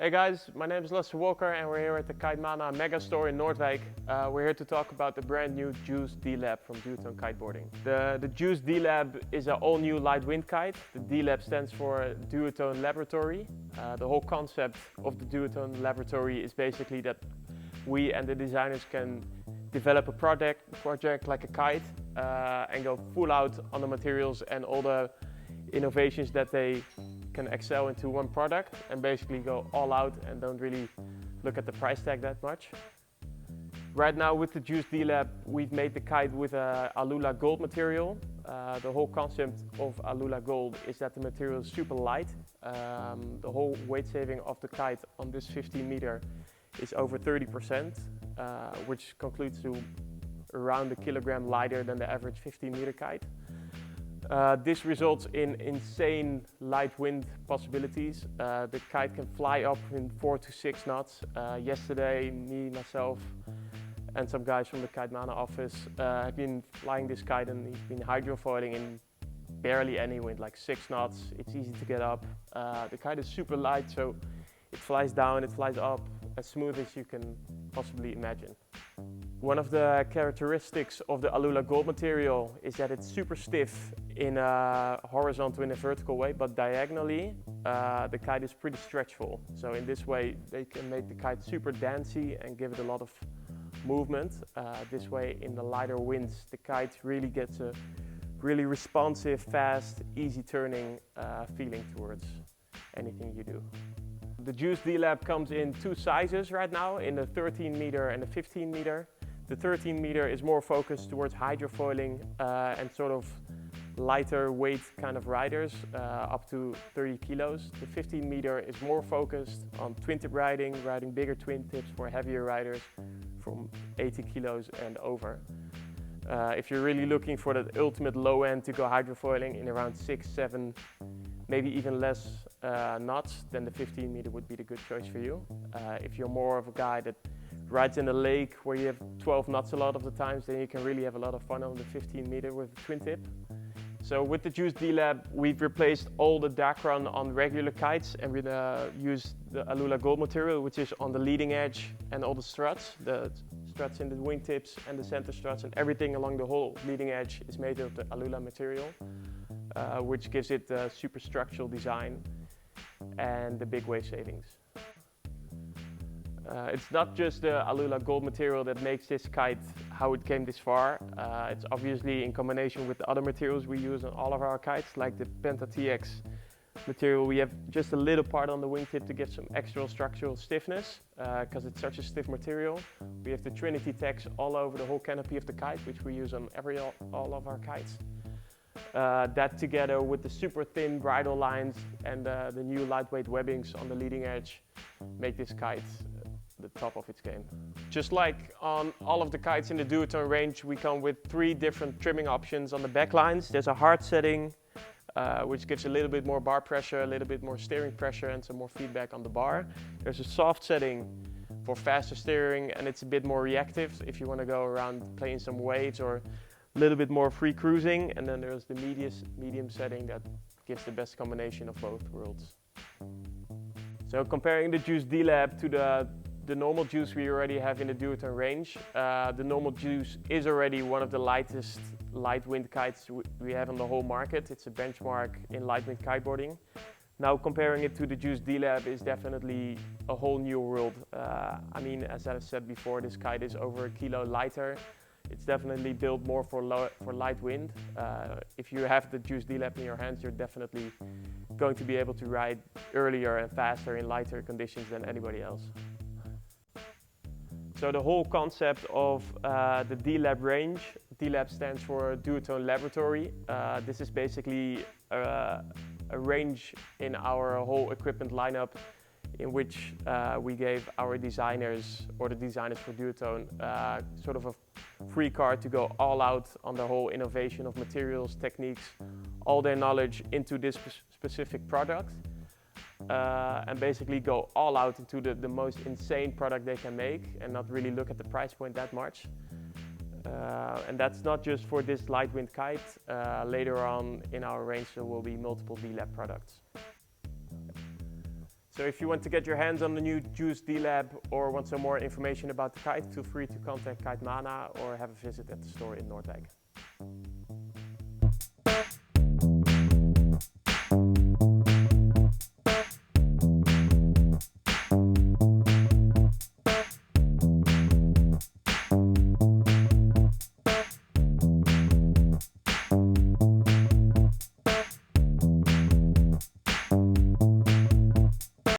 Hey guys, my name is Lasse Walker and we're here at the Kitemana mega store in Noordwijk. We're here to talk about the brand new Juice D-Lab from Duotone Kiteboarding. The Juice D-Lab is an all new light wind kite. The D-Lab stands for Duotone Laboratory. The whole concept of the Duotone Laboratory is basically that we and the designers can develop a project like a kite and go full out on the materials and all the innovations that they can excel into one product and basically go all out and don't really look at the price tag that much. Right now with the Juice D-Lab we've made the kite with a Alula gold material. The whole concept of Alula gold is that the material is super light. The whole weight saving of the kite on this 15 meter is over 30%, which concludes to around a kilogram lighter than the average 15 meter kite. This results in insane light wind possibilities. The kite can fly up in 4 to 6 knots. Yesterday, me, myself, and some guys from the Kitemana office have been flying this kite and he's been hydrofoiling in barely any wind, like 6 knots. It's easy to get up. The kite is super light, so it flies down, it flies up, as smooth as you can possibly imagine. One of the characteristics of the Alula gold material is that it's super stiff in a horizontal and a vertical way, but diagonally the kite is pretty stretchful. So in this way they can make the kite super dancey and give it a lot of movement. This way in the lighter winds the kite really gets a really responsive, fast, easy turning feeling towards anything you do. The Juice D-Lab comes in 2 sizes right now, in the 13 meter and the 15 meter. The 13 meter is more focused towards hydrofoiling and sort of lighter weight kind of riders, up to 30 kilos. The 15 meter is more focused on twin tip riding bigger twin tips for heavier riders from 80 kilos and over. If you're really looking for the ultimate low end to go hydrofoiling in around 6, 7, maybe even less knots, then the 15 meter would be the good choice for you. If you're more of a guy that rides in a lake where you have 12 knots a lot of the times, then you can really have a lot of fun on the 15 meter with a twin tip. So with the Juice D-Lab, we've replaced all the Dacron on regular kites and we use the Alula gold material, which is on the leading edge and all the struts in the wingtips and the center struts, and everything along the whole leading edge is made of the Alula material, which gives it a super structural design and the big weight savings. It's not just the Alula gold material that makes this kite how it came this far. It's obviously in combination with the other materials we use on all of our kites, like the Penta TX material. We have just a little part on the wingtip to give some extra structural stiffness, because it's such a stiff material. We have the Trinity text all over the whole canopy of the kite, which we use on all of our kites. That together with the super thin bridle lines and the new lightweight webbings on the leading edge make this kite the top of its game. Just like on all of the kites in the Duotone range, we come with 3 different trimming options on the back lines. There's a hard setting, which gives a little bit more bar pressure, a little bit more steering pressure and some more feedback on the bar. There's a soft setting for faster steering and it's a bit more reactive if you want to go around playing some waves or a little bit more free cruising. And then there's the medium setting that gives the best combination of both worlds. So comparing the Juice D-Lab to the normal Juice we already have in the Duotone range, the normal Juice is already one of the lightest light wind kites we have on the whole market. It's a benchmark in light wind kiteboarding. Now comparing it to the Juice D-Lab is definitely a whole new world. I mean, as I said before, this kite is over a kilo lighter. It's definitely built more for light wind. If you have the Juice D-Lab in your hands, you're definitely going to be able to ride earlier and faster in lighter conditions than anybody else. So the whole concept of the D-Lab range, D-Lab stands for Duotone Laboratory. This is basically a range in our whole equipment lineup in which we gave our designers, or the designers for Duotone, sort of a free card to go all out on the whole innovation of materials, techniques, all their knowledge into this specific product. And basically go all out into the most insane product they can make and not really look at the price point that much. And that's not just for this light wind kite. Later on in our range there will be multiple D-Lab products. So if you want to get your hands on the new Juice D-Lab or want some more information about the kite, feel free to contact Kitemana or have a visit at the store in Noordwijk.